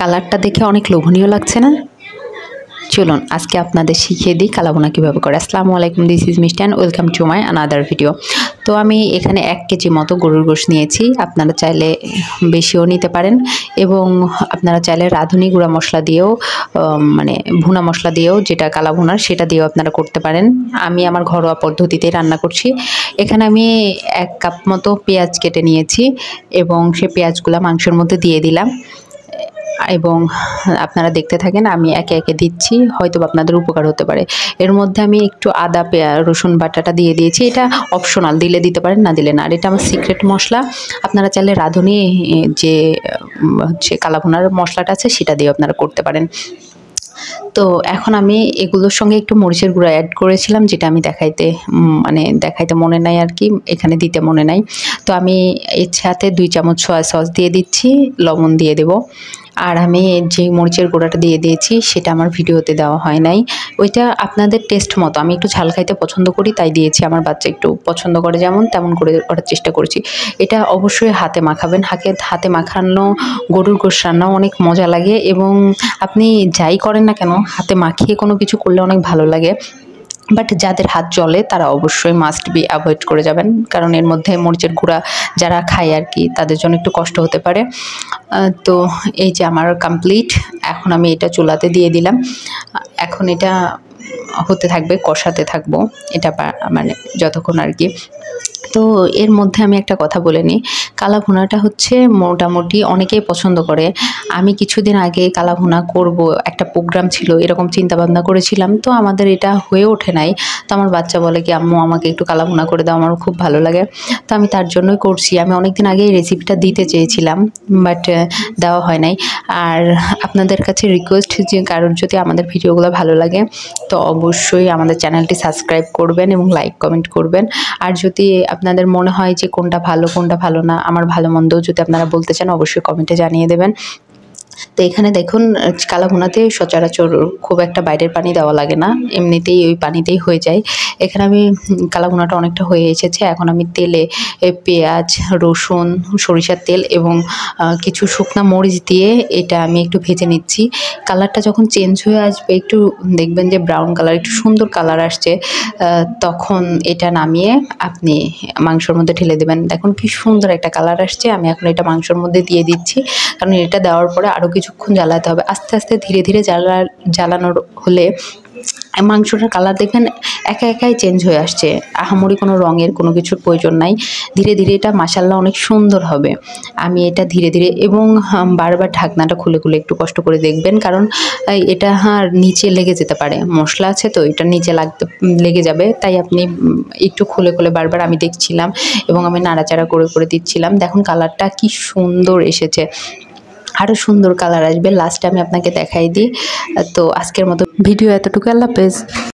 কালারটা দেখে অনেক লোভনীয় লাগছে না? চলুন আজকে আপনাদের শিখিয়ে দিই কালাভুনা কীভাবে করে। আসসালামু আলাইকুম, দিস ইজ মিষ্টি and welcome to my another video. তো আমি এখানে 1 কেজি মতো গরুর গোশত নিয়েছি। আপনারা চাইলে বেশিও নিতে পারেন এবং আপনারা চাইলে রাঁধুনি গুঁড়া মশলা দিয়েও মানে ভুনা মশলা দিয়েও, যেটা কালাভুনার, সেটা দিয়েও আপনারা করতে পারেন। আমি আমার ঘরোয়া পদ্ধতিতে রান্না করছি। এখানে আমি 1 কাপ মতো পেঁয়াজ কেটে নিয়েছি এবং সেই পেঁয়াজগুলো মাংসের মধ্যে দিয়ে দিলাম এবং আপনারা দেখতে থাকেন, আমি একে একে দিচ্ছি, হয়তো আপনাদের উপকার হতে পারে। এর মধ্যে আমি একটু আদা রসুন বাটাটা দিয়ে দিয়েছি। এটা অপশনাল, দিলে দিতে পারেন, না দিলে না। আর এটা আমার সিক্রেট মশলা। আপনারা চাইলে রাঁধুনি যে হচ্ছে কালাভুনার মশলাটা আছে সেটা দিয়ে আপনারা করতে পারেন। তো এখন আমি এগুলোর সঙ্গে একটু মরিচের গুঁড়া অ্যাড করেছিলাম, যেটা আমি দেখাইতে মনে নাই আর কি, এখানে দিতে মনে নাই। তো আমি এর সাথে 2 চামচ সয়া সস দিয়ে দিচ্ছি, লবণ দিয়ে দেব। আর আমি যে মরিচের গুঁড়াটা দিয়ে দিয়েছি সেটা আমার ভিডিওতে দেওয়া হয় নাই, ওইটা আপনাদের টেস্ট মতো। আমি একটু ঝাল খাইতে পছন্দ করি তাই দিয়েছি, আমার বাচ্চা একটু পছন্দ করে যেমন তেমন করে করার চেষ্টা করেছি। এটা অবশ্যই হাতে মাখাবেন। হাতে মাখানো গরুর গোশত রান্নাও অনেক মজা লাগে এবং আপনি যাই করেন না কেন হাতে মাখিয়ে কোনো কিছু করলে অনেক ভালো লাগে। বাট যাদের হাত জ্বলে তারা অবশ্যই মাস্ট বি অ্যাভয়েড করে যাবেন, কারণ এর মধ্যে মরিচের গুঁড়া যারা খায় আর কি, তাদের জন্য একটু কষ্ট হতে পারে। তো এই যে আমার কমপ্লিট। এখন আমি এটা চুলাতে দিয়ে দিলাম। এখন এটা হতে থাকবে, কষাতে থাকবো এটা মানে যতক্ষণ আর কি। তো এর মধ্যে আমি একটা কথা বলে নিই, কালাভুনাটা হচ্ছে মোটামুটি অনেকেই পছন্দ করে। আমি কিছুদিন আগে কালাভুনা করব, একটা প্রোগ্রাম ছিল, এরকম চিন্তাভাবনা করেছিলাম, তো আমাদের এটা হয়ে ওঠে নাই। তো আমার বাচ্চা বলে কি, আম্মু আমাকে একটু কালাভুনা করে দাও, আমার খুব ভালো লাগে। তো আমি তার জন্যই করছি। আমি অনেক দিন আগে এই রেসিপিটা দিতে চেয়েছিলাম, বাট দেওয়া হয় নাই। আর আপনাদের কাছে রিকোয়েস্ট, যে কারোর যদি আমাদের ভিডিওগুলো ভালো লাগে তো অবশ্যই আমাদের চ্যানেলটি সাবস্ক্রাইব করবেন এবং লাইক কমেন্ট করবেন। আর যদি আপনাদের মনে হয় যে কোনটা ভালো না, আমার ভালো মন্দও যদি আপনারা বলতে চান, অবশ্যই কমেন্টে জানিয়ে দেবেন। তো এখানে দেখুন, কালাভুনাতে সচরাচর খুব একটা বাইরের পানি দেওয়া লাগে না, এমনিতেই ওই পানিতেই হয়ে যায়। এখানে আমি কালাভুনাটা অনেকটা হয়ে এসেছে। এখন আমি তেলে পেঁয়াজ, রসুন, সরিষার তেল এবং কিছু শুকনা মরিচ দিয়ে এটা আমি একটু ভেজে নিচ্ছি। কালারটা যখন চেঞ্জ হয়ে আসবে, একটু দেখবেন যে ব্রাউন কালার, একটু সুন্দর কালার আসছে, তখন এটা নামিয়ে আপনি মাংসের মধ্যে ঢেলে দেবেন। দেখুন কি সুন্দর একটা কালার আসছে। আমি এখন এটা মাংসের মধ্যে দিয়ে দিচ্ছি, কারণ এটা দেওয়ার পরে আরও কিছুক্ষণ জ্বালাতে হবে। আস্তে আস্তে ধীরে ধীরে জ্বালানোর হলে মাংসটার কালার দেখবেন একাই চেঞ্জ হয়ে আসছে। আহামরি কোনো রঙের কোনো কিছুর প্রয়োজন নাই। ধীরে ধীরে এটা মাশাআল্লাহ অনেক সুন্দর হবে। আমি এটা ধীরে ধীরে এবং বারবার ঢাকনাটা খুলে একটু কষ্ট করে দেখবেন, কারণ এটা নিচে লেগে যেতে পারে, মশলা আছে তো এটা নিচে লেগে যাবে। তাই আপনি একটু খুলে বারবার আমি দেখছিলাম এবং আমি নাড়াচাড়া করে দিচ্ছিলাম। দেখুন কালারটা কি সুন্দর এসেছে, আরও সুন্দর কালার আসবে। লাস্টে আমি আপনাকে দেখাই দিই। তো আজকের মতো ভিডিও এতটুকু। আল্লাহ হাফেজ।